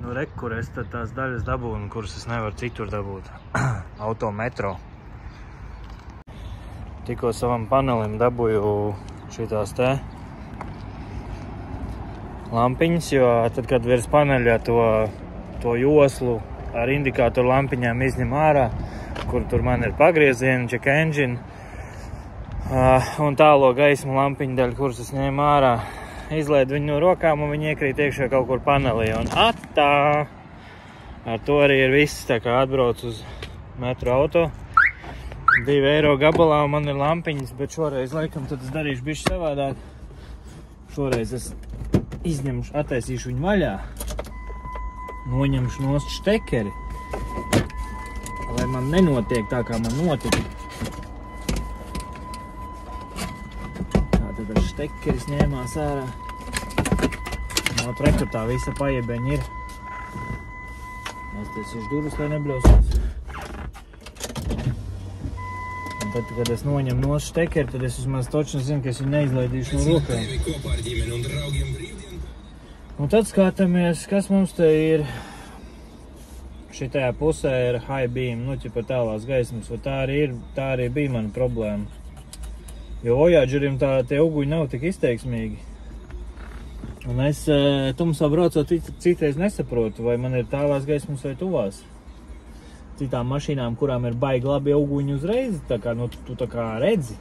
Nu, re, kur es tad tās daļas dabūnu, kuras es nevaru citur dabūt. Autometro. Tikko savam panelim dabūju šitās te lampiņas, jo tad, kad virs paneļa to joslu ar indikātoru lampiņām izņem ārā, kur tur man ir pagriezieni, check engine, un tālo gaismu lampiņu daļu, kuras es ņēmu ārā, izlaidu viņu no rokām un viņi iekrīt iekšā kaut kur panelī. Un attā! Ar to arī ir viss, tā kā atbrauc uz metro auto. 2 eiro gabalā man ir lampiņas, bet šoreiz laikam tad es darīšu bišķi savādāk. Šoreiz es izņemšu, attaisīšu viņu vaļā, noņemšu nost štekeri, lai man nenotiek tā, kā man notika. Tātad ar štekeris ņēmās ārā. No trekatā visa paiebeņa ir. Es taisīšu durvis, lai nebļausās. Un tad, kad es noņemu nost štekeri, tad es vismaz točni zinu, ka es viņu neizlaidīšu no rokām. Un tad skatāmies, kas mums te ir. Šitajā pusē ir high beam, nu ķipa tālās gaismas, vai tā arī bija mana problēma. Jo Voyagerim tie uguņi nav tik izteiksmīgi. Un es tumsā braucot citreiz nesaprotu, vai man ir tālās gaismas vai tuvās. Citām mašīnām, kurām ir baigi labi uguņi uzreiz, tā kā, nu, tu tā kā redzi.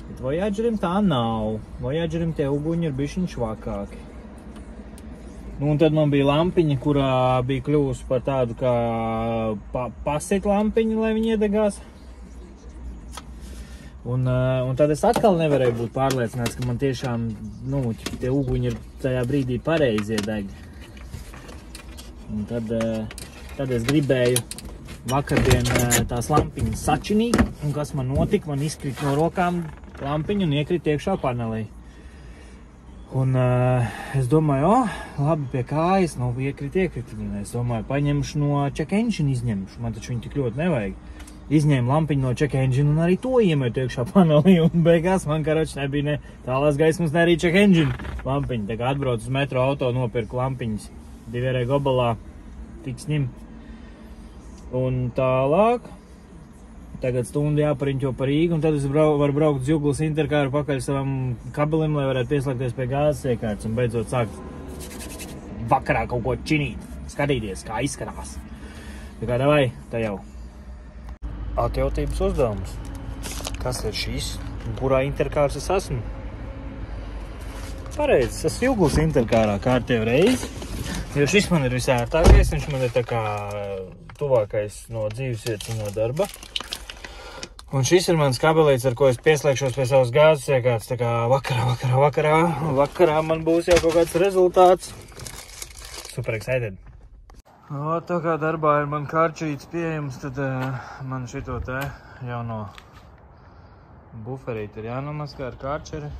Bet Voyagerim tā nav. Voyagerim tie uguņi ir bišķiņ švakāki. Nu, un tad man bija lampiņa, kurā bija kļuvusi par tādu kā pasit lampiņu, lai viņi iedegās. Un tad es atkal nevarēju būt pārliecināts, ka man tiešām, nu, tie uguņi ir tajā brīdī pareizi iedeg. Un tad es gribēju vakardien tās lampiņas sačinīt, un kas man notika, man izkrīt no rokām lampiņu un iekrīt iekšā panelī. Un es domāju, labi, pie kājas, nu, iekrīt. Es domāju, paņemšu no check engine izņemšu, man taču viņu tik ļoti nevajag. Izņēmu lampiņu no check engine un arī to iemetu iekšā panelī, un beigās man, karoči, nebija ne tālās gaismas, ne arī check engine lampiņa. Tā kā atbrauc uz metro auto, nopirku lampiņas 2 eiro gabalā, tiks ņem. Un tālāk, tagad stundu jāpariņķo par Rīgu, un tad es varu braukt uz Juglas interkāru pakaļ savam kabelim, lai varētu pieslēgties pie gāzes iekārtas un beidzot sākt vakarā kaut ko činīt, skatīties, kā izskatās. Tā kā davai, tā jau. Atjautības uzdevums. Kas ir šīs? Kurā interkārs es esmu? Pareizi, es esmu Juglas interkārā kārtējo reizi, jo šis man ir visērtākais, viņš man ir tā kā tuvākais no dzīvesvietas un no darba. Un šis ir mans kabelīts, ar ko es pieslēgšos pie savas gāzes iekārtas, tā kā vakarā man būs jau kaut kāds rezultāts. Super excited. Tā kā darbā ir man karčīts pieejams, tad man šito te jauno buferīti ir jānomaskā ar karčeri.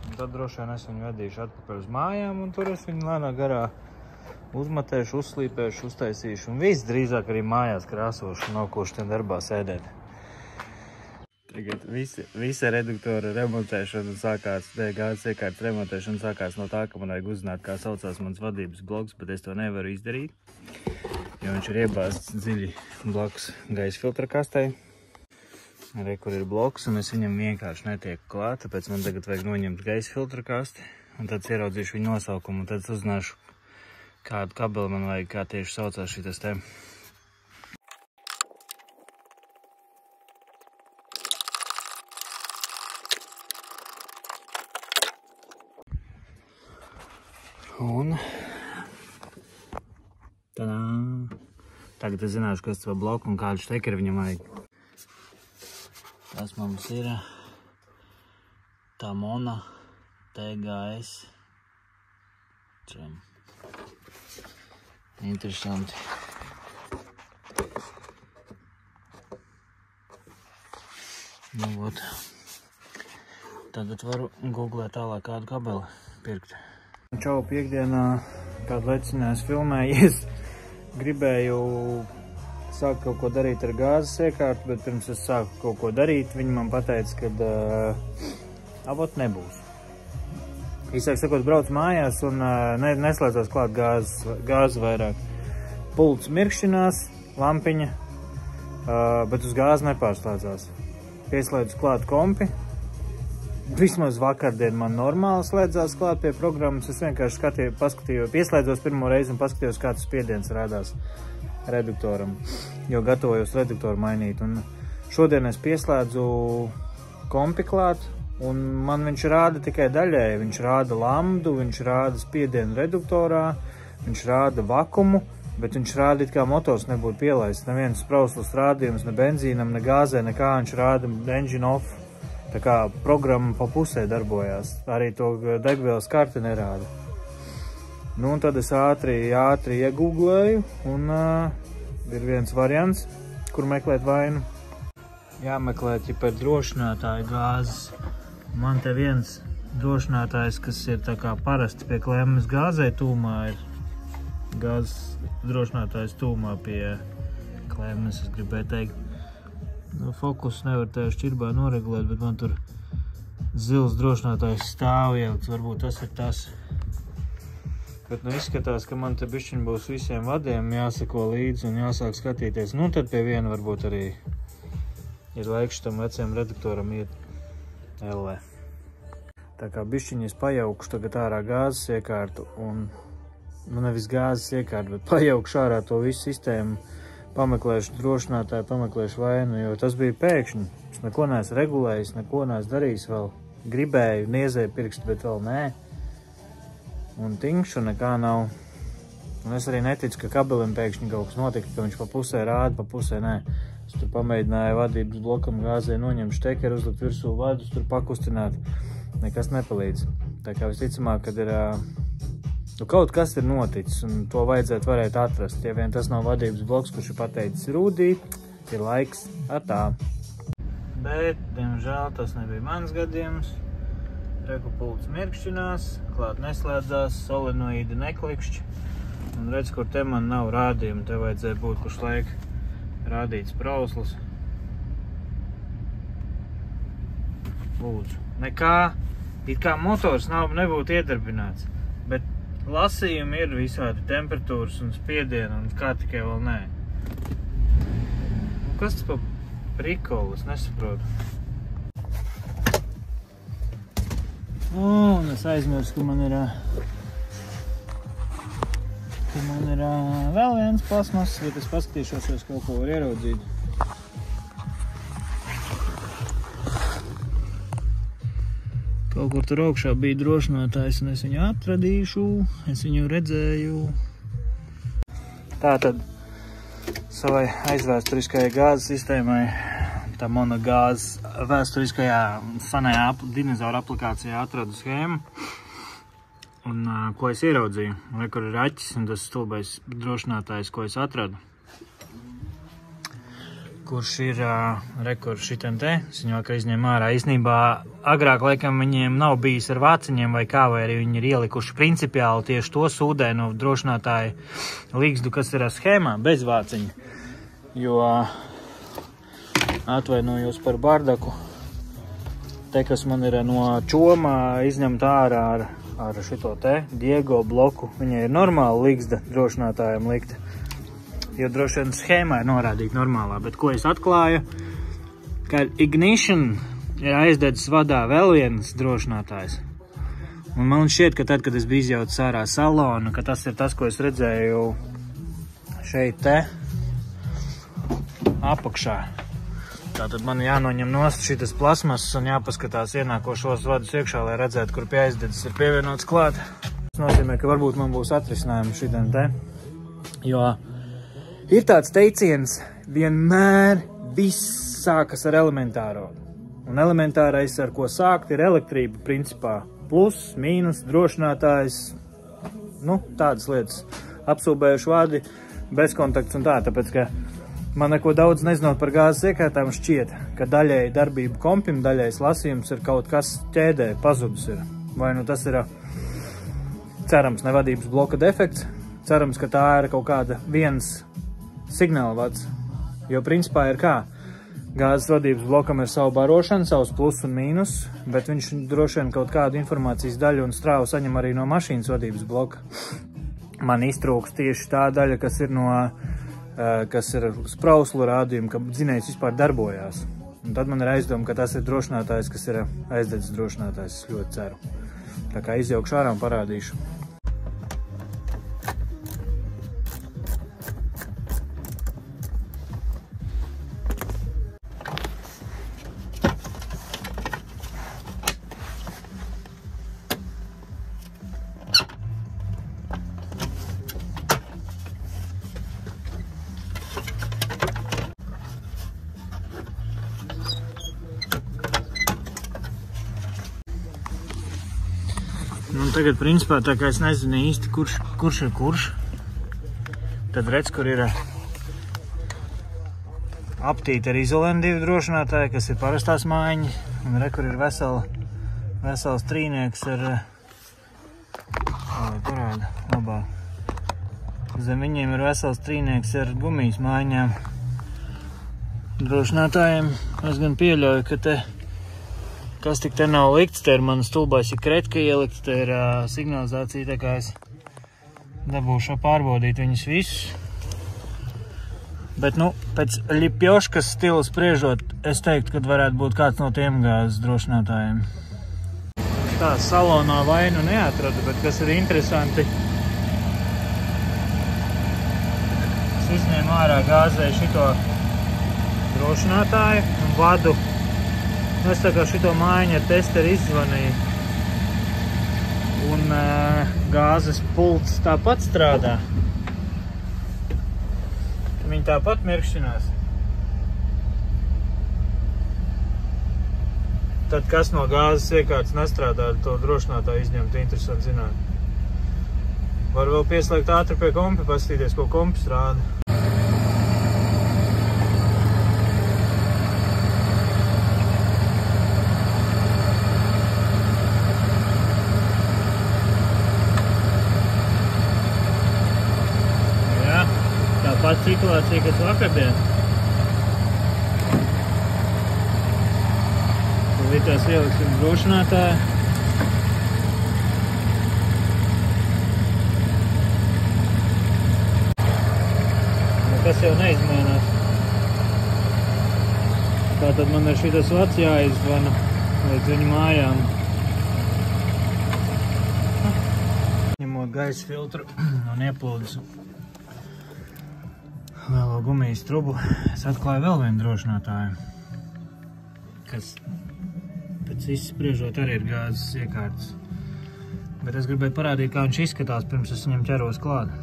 Un tad droši vien es viņu vedīšu atpakaļ uz mājām, un tur es viņu lēnā garā uzmatēšu, uzslīpēšu, uztaisīšu. Un viss drīzāk arī mājās krāsošu, nav ko šitien darbā sēdēt. Tagad visa reduktora remontēšana sākās, gāzes iekārtas remontēšana sākās no tā, ka man vajag uzzināt, kā saucās mans vadības bloks, bet es to nevaru izdarīt, jo viņš ir iebāzts dziļi blakus gaisa filtra kastei. Arī, kur ir bloks, un es viņam vienkārši netieku klāt, tāpēc man tagad vajag noņemt gaisa filtra kasti, un tad ieraudzīšu viņu nosaukumu, un tad uzzināšu, kādu kabeli man vajag, kā tieši saucās šitas te. Un tadā! Tagad es zināšu, kas to bloku un kādu štekeri viņam vajag. Tas mums ir Tamona TGS. Interesanti. Nu, ot. Tagad varu googlēt tālāk kādu kabeli pirkt. Čau, piekdienā kādu leciņā es filmējies. Gribēju sākt kaut ko darīt ar gāzes iekārtu, bet pirms es sāku kaut ko darīt, viņi man pateica, ka avot nebūs. Īsāk sakot, braucu mājās un neslēdzos klāt gāzi vairāk. pults mirkšķinās, lampiņa, bet uz gāzi nepārslēdzās. Pieslēdzu klāt kompi. Vismaz vakardien man normāli slēdzās klāt pie programmas. Es vienkārši pieslēdzos pirmo reizi un paskatījos, kā tas spiediens rādās reduktoram, jo gatavojos reduktoru mainīt. Un šodien es pieslēdzu kompi klāt, un man viņš rāda tikai daļēji. Viņš rāda lambdu, viņš rāda spiedienu reduktorā, viņš rāda vakumu, bet viņš rāda it kā motors nebūtu pielaists. Neviens sprauslas rādījums, ne benzīnam, ne gāzē, nekā viņš rāda engine off. Tā kā programma pa pusē darbojās, arī to degvielas karti nerāda. Nu, un tad es ātri iegūglēju, un ir viens variants, kur meklēt vainu. Jāmeklēt, ja par drošinātāju gāzes. Man te viens drošinātājs, kas ir tā kā parasti pie klemmes gāzē tūmā, ir gāzes drošinātājs tūmā pie klemmes, es gribēju teikt. Fokus nevar tev šķirbā noregulēt, bet man tur zils drošinātājs stāv ielikts, varbūt tas ir tas. Bet izskatās, ka man te bišķiņ būs visiem vadiem jāsako līdzi un jāsāk skatīties. Nu, tad pie viena varbūt arī ir laiks tam veciem reduktoram iet ellē. Tā kā bišķiņ es pajaukšu tagad ārā gāzes iekārtu un, nevis gāzes iekārtu, bet pajaukšu ārā to visu sistēmu. Pameklēšu drošinātāju, pameklēšu vainu, jo tas bija pēkšņi. Es neko neesmu regulējis, neko neesmu darījis vēl. Gribēju, niezēju pirkstu, bet vēl nē. Un tinkšu nekā nav. Un es arī neticu, ka kabelim pēkšņi kaut kas notika, ka viņš pa pusē rāda, pa pusē nē. Es tur pamēģināju vadības blokam gāzē noņemt štekeru, uzlikt virsū vadus, tur pakustināt. Nekas nepalīdz. Tā kā visticamāk, kad ir... kaut kas ir noticis, un to vajadzētu varēt atrast. Ja vien tas nav vadības bloks, kurš ir pateicis rūdī, ir laiks ar tā. Bet, diemžēl, tas nebija mans gadījums. Rekupults mirkšķinās, klāt neslēdzās, solenoīdi neklikšķi. Un redz, kur te man nav rādījumi, te vajadzēja būt pašlaik rādīts sprauslas. Lūdzu, nekā, it kā motors nebūtu iedarbināts, bet lasījumi ir visādi temperatūras un spiediena un kā tikai vēl nē. Kas tas pa prikolu? Es nesaprotu. Un es aizmirsu, ka man ir vēl viens plasmas, bet es paskatīšos, vai es kaut ko var ieraudzīt. Kaut kur tur augšā bija drošinātājs, un es viņu atradīšu, es viņu redzēju. Tātad savai aizvēsturiskajai gāzes sistēmai, tā monogāzes vēsturiskajā sanajā dinozaura aplikācijā atradu schēmu. Un ko es ieraudzīju? Kur ir aķis un tas stulbais drošinātājs, ko es atradu. Kurš ir, kur šitiem te, es viņu vakar izņēmu ārā. Īstenībā agrāk laikam viņiem nav bijis ar vāciņiem vai kā, vai arī viņi ir ielikuši principiāli tieši to sūdēnu drošinātāju līgzdu, kas ir schēmā, bez vāciņa. Jo atvainojos par bardaku. Te, kas man ir no čomā izņemt ārā ar šito te Diego bloku, viņai ir normāla līgzda drošinātājiem likta. Jo droši vien schēmā ir norādīta normālā, bet ko es atklāju, ka ignition ir aizdedzis vadā vēl viens drošinātājs. Un man šķiet, ka tad, kad es biju izjaucis ārā salonu, ka tas ir tas, ko es redzēju šeit te apakšā. Tātad man jānoņem nost šitas plasmas un jāpaskatās ienākošos vadus iekšā, lai redzētu, kur pie aizdedzis ir pievienots klāt. Tas nozīmē, ka varbūt man būs atrisinājumi šitiem te, jo ir tāds teiciens, vienmēr viss sākas ar elementāro. Un elementārais, ar ko sākt, ir elektrība, principā. Plus, mīnus, drošinātājs, tādas lietas. Apsūbējuši vadi, bezkontakts un tā, tāpēc, ka man neko daudz nezinot par gāzes iekārtām šķiet, ka daļēji darbību kompim, daļējs lasījums ir kaut kas ķēdē, pazudus ir. Vai tas ir, cerams, ne vadības bloka defekts, cerams, ka tā ir kaut kāda viens signāla vads, jo principā ir kā? Gāzes vadības blokam ir savu barošanu, savus plus un mīnus, bet viņš droši vien kaut kādu informācijas daļu un strāvu saņem arī no mašīnas vadības bloka. man iztrūks tieši tā daļa, kas ir no, kas ir sprauslu rādījuma, ka dzinējs vispār darbojās. Un tad man ir aizdoma, ka tas ir drošinātājs, kas ir aizdedzis drošinātājs, es ļoti ceru. Tā kā izjaukšu ārā un parādīšu. Nu, tagad, principā, tā kā es nezinu īsti, kurš ir kurš, tad redz, kur ir aptīti ar izolēnu 2 drošinātāji, kas ir parastās mājiņi, un re, kur ir vesels trīnieks ar, parāda, labāk. Zem viņiem ir vesels trīnieks ar gumijas mājiņām drošinātājiem. Es gan pieļauju, ka te kas tik te nav likts, te ir manas stulbais ir kretka ielikts, te ir signalizācija, tā kā es dabūšu pārbaudīt viņus visus. Bet, nu, pēc Ļipjoškas stila spriežot, es teiktu, ka varētu būt kāds no tiem gāzes drošinātājiem. Tā salonā vainu neatradu, bet kas ir interesanti, es izņēmu ārā gāzē šito drošinātāju un vadu. Es tā kā šito mājiņu ar testeri izzvanīju, un gāzes pults tāpat strādā. Viņi tāpat mirkšķinās. Tad kas no gāzes iekārtas nestrādā, ar to drošinātāju izņemt, interesanti zināt. Var vēl pieslēgt ātri pie kompi, pastīties, ko kompi strāda. Tāpat situācija, kas vakardien. Tūlītās ieliksim drošinātāju. Nekas jau neizmainās. Tātad man ir šitas vats jāizvana līdz viņu mājām. Ņemot gaisa filtru un ieplūdes lielo gumijas trubu, es atklāju vēl vienu drošinātāju, kas pēc izspriežot arī ir gāzes iekārtas. Bet es gribēju parādīt, kā viņš izskatās, pirms es viņam ķeros klāt.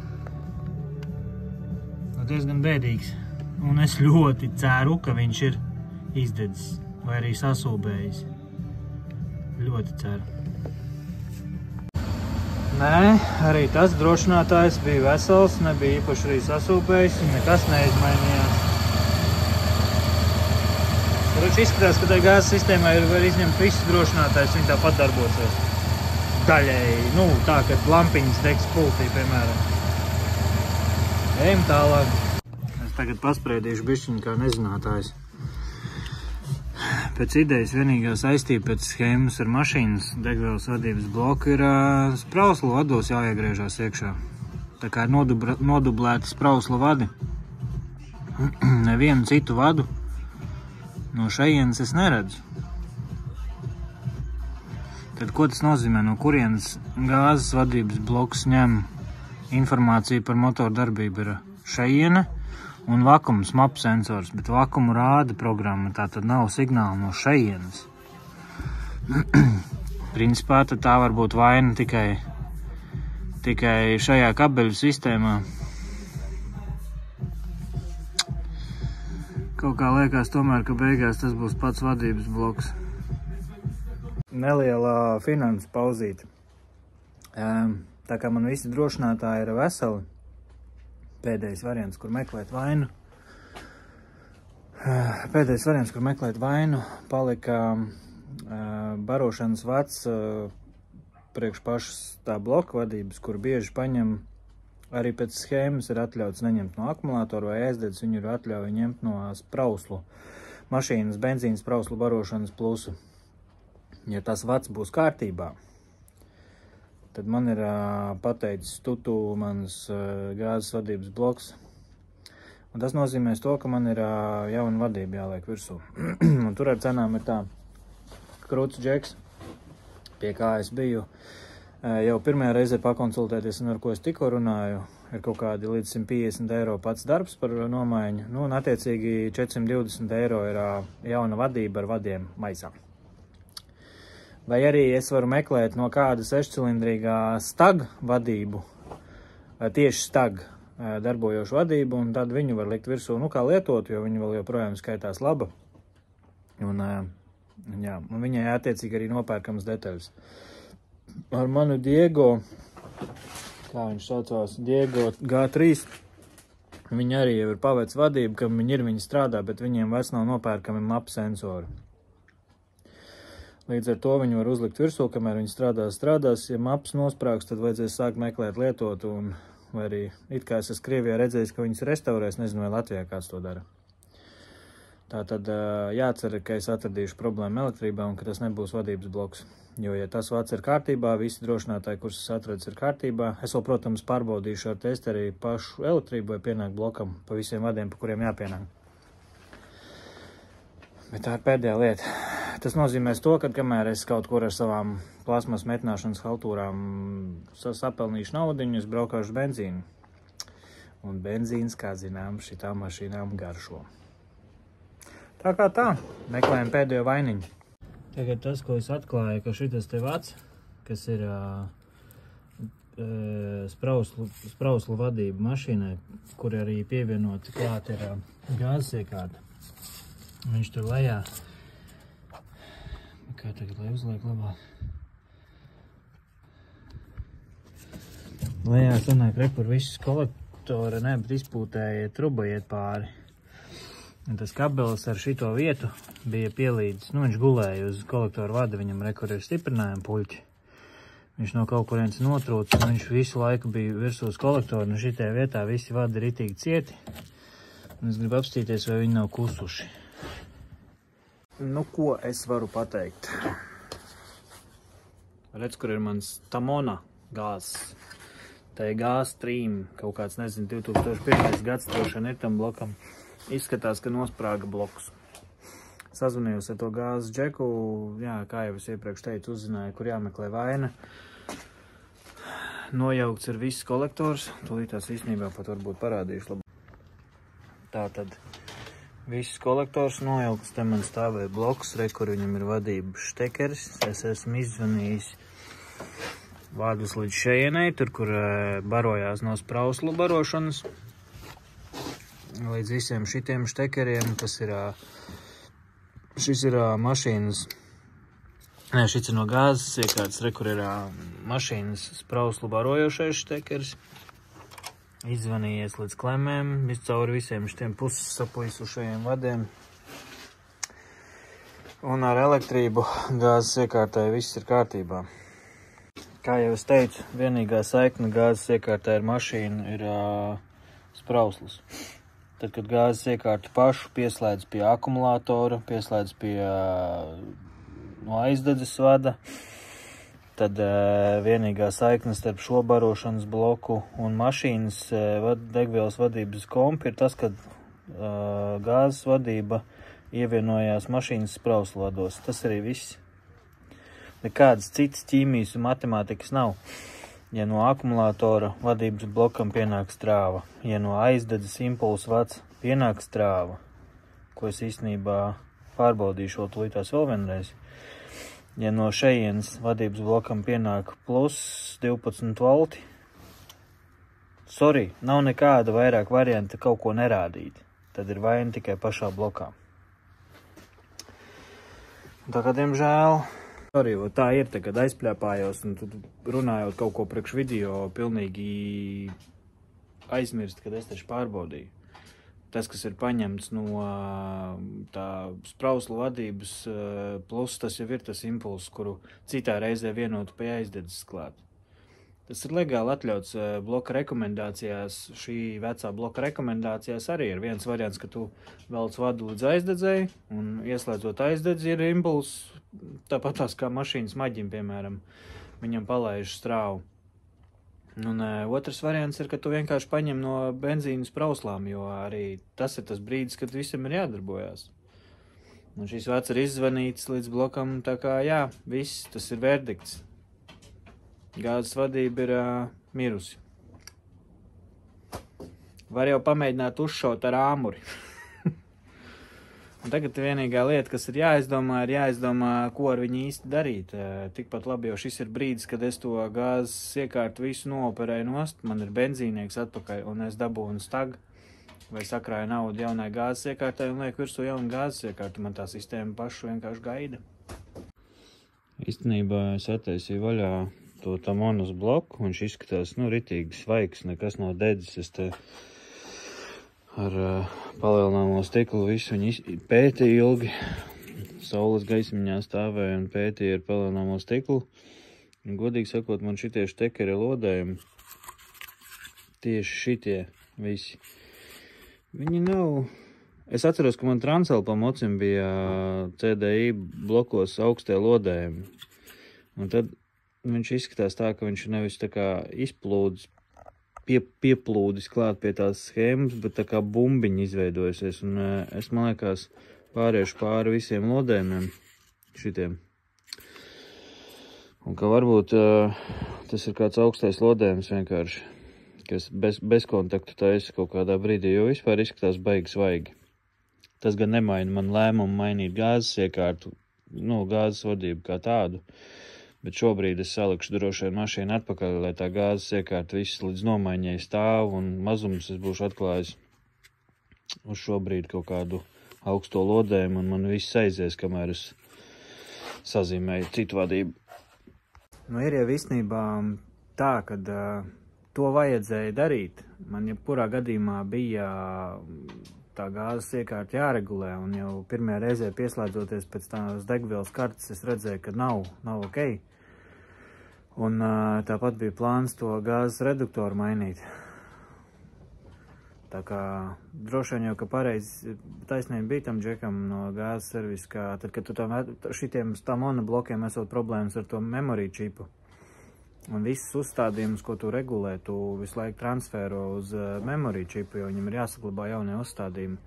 Nu, diezgan bēdīgs. Un es ļoti ceru, ka viņš ir izdedzis vai arī sasūbējis. Ļoti ceru. Nē, arī tas drošinātājs bija vesels, nebija īpaši arī sasūpējis, un nekas neizmainījās. Taču izskatās, ka tai gāzes sistēmā var izņemt visus drošinātājus, viņi tāpat darbosies. Daļēji, nu, tā, kad lampiņas degs pultī, piemēram. Ejam tālāk. Es tagad paspriedīšu bišķiņu kā nezinātājs. Pēc idejas vienīgā saistība pēc schēmas ar mašīnas degvielas vadības bloku ir sprauslu vados jāiegriežās iekšā. Tā kā ir nodublēti sprauslu vadi. Nevienu citu vadu no šejienes es neredzu. Tad ko tas nozīmē? No kurienes gāzes vadības bloks ņem informāciju par motoru darbību ir šejiene un vakums map sensors, bet vakumu rāda programma, tā tad nav signāla no šejienes. Principā tad tā var būt vaina tikai šajā kabeļu sistēmā. Kaut kā liekas tomēr, ka beigās tas būs pats vadības bloks. Nelielā finanses pauzīte. Tā kā man visi drošinātāji ir veseli, pēdējais variants, kur meklēt vainu, palika barošanas vads priekš pašas tā bloka vadības, kur bieži paņem, arī pēc schēmas ir atļauts neņemt no akumulātora vai aizdedz, viņu ir atļauja ņemt no sprauslu, mašīnas benzīna sprauslu barošanas plusu. Ja tas vads būs kārtībā, tad man ir pateicis tutu mans gāzes vadības bloks. Un tas nozīmēs to, ka man ir jauna vadība jāliek virsū. Un tur ar cenām ir tā krūts džeks, pie kā es biju jau pirmajā reizē pakonsultēties, un ar ko es tikko runāju, ir kaut kādi līdz 150 eiro pats darbs par nomaiņu. Nu, un attiecīgi 420 eiro ir jauna vadība ar vadiem maisā. Vai arī es varu meklēt no kāda 6-cilindrīgā stag vadību, tieši stag darbojošu vadību, un tad viņu var likt virsū, nu kā lietot, jo viņi vēl joprojām skaitās laba. Un, jā, un viņai attiecīgi arī nopērkams detaļas. Ar manu Diego, kā viņš saucās, Diego G3, viņi arī jau ir paveic vadību, ka viņi strādā, bet viņiem vairs nav nopērkami mapu sensori. Līdz ar to viņi var uzlikt virsū, kamēr viņi strādās. Ja maps nosprāgs, tad vajadzēs sākt meklēt lietot, un vai arī it kā es esmu Krievijā redzējis, ka viņas restaurēs, nezinu, vai Latvijā kāds to dara. Tā tad jācer, ka es atradīšu problēmu elektrībā un ka tas nebūs vadības bloks. Jo, ja tas vats ir kārtībā, visi drošinātāji, kurus es atradis, ir kārtībā. Es vēl, protams, pārbaudīšu ar testeri pašu elektrību, vai pienāk blokam pa visiem vadiem, pa kuriem jāpienāk. Bet tā ir pēdējā lieta. Tas nozīmēs to, ka kamēr es kaut kur ar savām plasmas metināšanas haltūrām sapelnīšu naudiņu, es braukāšu benzīnu. Un benzīns, kā zinām, šitām mašīnām garšo. Tā kā tā, meklējam pēdējo vainiņu. Tagad tas, ko es atklāju, ka šitas te vats, kas ir sprauslu vadība mašīnai, kur arī pievienoti klāt ir gāzes iekārta. Viņš tur lejā. Kā tagad, lai uzliek labāk? Lejā sanāk repur visas kolektora, ne, bet izpūtēja truba iet pāri. Un tas kabelis ar šito vietu bija pielīdis, nu viņš gulēja uz kolektoru vada, viņam rekur ir stiprinājuma puļķi. Viņš no kaut kurienes notrūc, un viņš visu laiku bija virsū uz kolektoru, un šitajā vietā visi vadi ritīgi cieti. Un es gribu apstīties, vai viņi nav kusuši. Nu, ko es varu pateikt? Redz, kur ir mans Tamona gāzes. Tā ir gāzes stream, kaut kāds, nezinu, 2001. gads drošien ir tam blokam. Izskatās, ka nosprāga bloks. Sazvanījos ar to gāzes džeku, jā, kā jau es iepriekš teicu, uzzināju, kur jāmeklē vaina. Nojaukts ir viss kolektors, tūlīt tās īstenībā pat varbūt parādīšu labi. Tātad. Viss kolektors nojaukts, te man stāvēja bloks, kur viņam ir vadības štekeris. Es esmu izzvanījis vādus līdz šejienei, tur, kur barojās no sprauslu barošanas. Līdz visiem šitiem štekeriem, kas ir, šis ir mašīnas, ne, šis ir no gāzes iekārtas, kur ir mašīnas sprauslu barojošais štekeris. Izzvanījies līdz klemēm, cauri visiem šitiem pussapuisušajiem vadiem. Un ar elektrību gāzes iekārtai viss ir kārtībā. Kā jau es teicu, vienīgā saikne gāzes iekārtai ar mašīnu ir sprauslis. Tad, kad gāzes iekārtu pašu pieslēdz pie akumulātora, pieslēdz pie no aizdedzes vada, tad vienīgā saikne starp šo barošanas bloku un mašīnas degvielas vadības kompi ir tas, kad gāzes vadība ievienojās mašīnas sprauslu vados. Tas arī viss. Nekādas citas ķīmijas un matemātikas nav. Ja no akumulātora vadības blokam pienāk strāva, ja no aizdedzes impulsu vads pienāk strāva, ko es īstenībā pārbaudīšu tūlītās vēl vienreiz. Ja no šejienes vadības blokam pienāk plus 12 volti, nav nekāda vairāk varianta kaut ko nerādīt. Tad ir vaina tikai pašā blokā. Tā kā, diemžēl, tā ir, kad aizpļāpājos un runājot kaut ko priekš video, pilnīgi aizmirst, kad es taču pārbaudīju. Tas, kas ir paņemts no tā sprauslu vadības, plus tas jau ir tas impulss, kuru citā reizē vienotu pie aizdedzes klāt. Tas ir legāli atļauts bloka rekomendācijās. Šī vecā bloka rekomendācijās arī ir viens variants, ka tu velc vadu līdz aizdedzēji, un ieslēdzot aizdedzi ir impulss, tāpat tās kā mašīnas maģim, piemēram. viņam palaiž strāvu. Un otrs variants ir, ka tu vienkārši paņem no benzīnas prauslām, jo arī tas ir tas brīdis, kad visam ir jādarbojās. Un šīs vats ir izzvanīts līdz blokam, tā kā jā, viss, tas ir verdikts. Gāzes vadība ir mirusi. Var jau pamēģināt uzšaut ar āmuri. Un tagad vienīgā lieta, kas ir jāizdomā, ko ar viņu īsti darīt. Tikpat labi jau šis ir brīdis, kad es to gāzes iekārtu visu nooperēju nost, man ir benzīnieks atpakaļ, un es dabūnu stagu, vai sakrāju naudu jaunai gāzes iekārtai un lieku virsū jaunu gāzes iekārtu. Man tā sistēma pašu vienkārši gaida. Īstenībā es attaisīju vaļā to Tamonas bloku, viņš izskatās, ritīgi svaigs, nekas nav dedzis. Es te ar palielināmo stiklu visu viņu pētīju ilgi. Saules gaismiņā stāvēju un pētīju ar palielināmo stiklu. Un, godīgi sakot, man šitie štekeri lodējumi, tieši šitie visi, viņi nav... Es atceros, ka man Transalpa mocim bija CDI blokos augstie lodējumi. Un tad viņš izskatās tā, ka viņš nevis tā kā izplūdis, pieplūdis klāt pie tās schēmas, bet tā kā bumbiņa izveidojusies. Un es, man liekas, pāriešu pāri visiem lodējumiem šitiem. Un ka varbūt tas ir kāds augstais lodējums vienkārši, kas bez kontaktu taisa kaut kādā brīdī, jo vispār izskatās baigi svaigi. Tas gan nemaina man lēmumu mainīt gāzes iekārtu, gāzes vadību kā tādu. Bet šobrīd es salikšu droši vien mašīnu atpakaļ, lai tā gāzes iekārta viss līdz nomaiņai stāv, un mazums es būšu atklājis uz šobrīd kaut kādu augsto lodējumu, un man viss aizies, kamēr es sazīmēju citu vadību. Ir jau īstenībā tā, kad to vajadzēja darīt. Man jebkurā gadījumā bija tā gāzes iekārta jāregulē, un jau pirmajā reizē pieslēdzoties pēc tās degvielas kartes, es redzēju, ka nav ok. Un tāpat bija plāns to gāzes reduktoru mainīt. Tā kā droši vien jau, ka pareizi taisnība bija tam džekam no gāzes servis, ka tad, kad tu šitiem Tamona blokiem esot problēmas ar to memory čipu, un visus uzstādījumus, ko tu regulē, tu visu laiku transfēro uz memory čipu, jo viņam ir jāsaglabā jaunie uzstādījumi.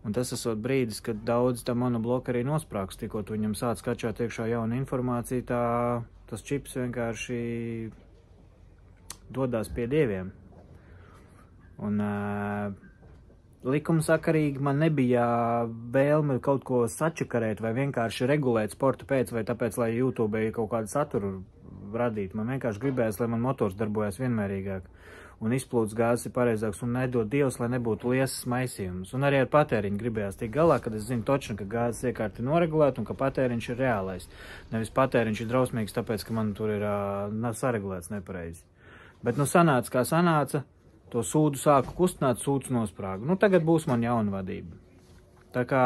Un tas esot brīdis, kad daudz Tamona bloku arī nosprāks, tikko tu viņam sāc kačāt iekšā jauna informācija, tas čips vienkārši dodās pie dieviem. Un likumsakarīgi man nebija vēlme kaut ko sačakarēt vai vienkārši regulēt sporta pēc, vai tāpēc, lai YouTube kaut kādu saturu radīt. Man vienkārši gribējās, lai man motors darbojas vienmērīgāk un izplūdes gāzes ir pareizāks un nedod Dievs, lai nebūtu liesas maisījums. Un arī ar patēriņu gribējās tik galā, kad es zinu točni, ka gāzes iekārta ir noregulēta un ka patēriņš ir reālais. Nevis patēriņš ir drausmīgs, tāpēc, ka man tur ir saregulēts nepareizi. Bet sanāca, kā sanāca, to sūdu sāku kustināt, sūds nosprāga. Tagad būs man jauna vadība. Tā kā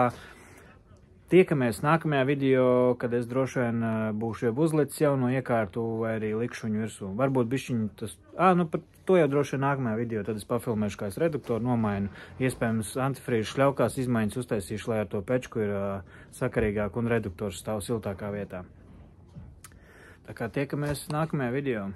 tiekamies nākamajā video, kad es droši vien būšu jau uzlicis jauno iekārtu vai arī likšu viņu virsū. Varbūt bišķiņi tas... par to jau droši vien nākamajā video, tad es pafilmēšu, kā es reduktoru nomainu. Iespējams, antifrīžu šļaukās izmaiņas uztaisīšu, lai ar to pečku ir sakarīgāk un reduktors stāv siltākā vietā. Tā kā tiekamies nākamajā video.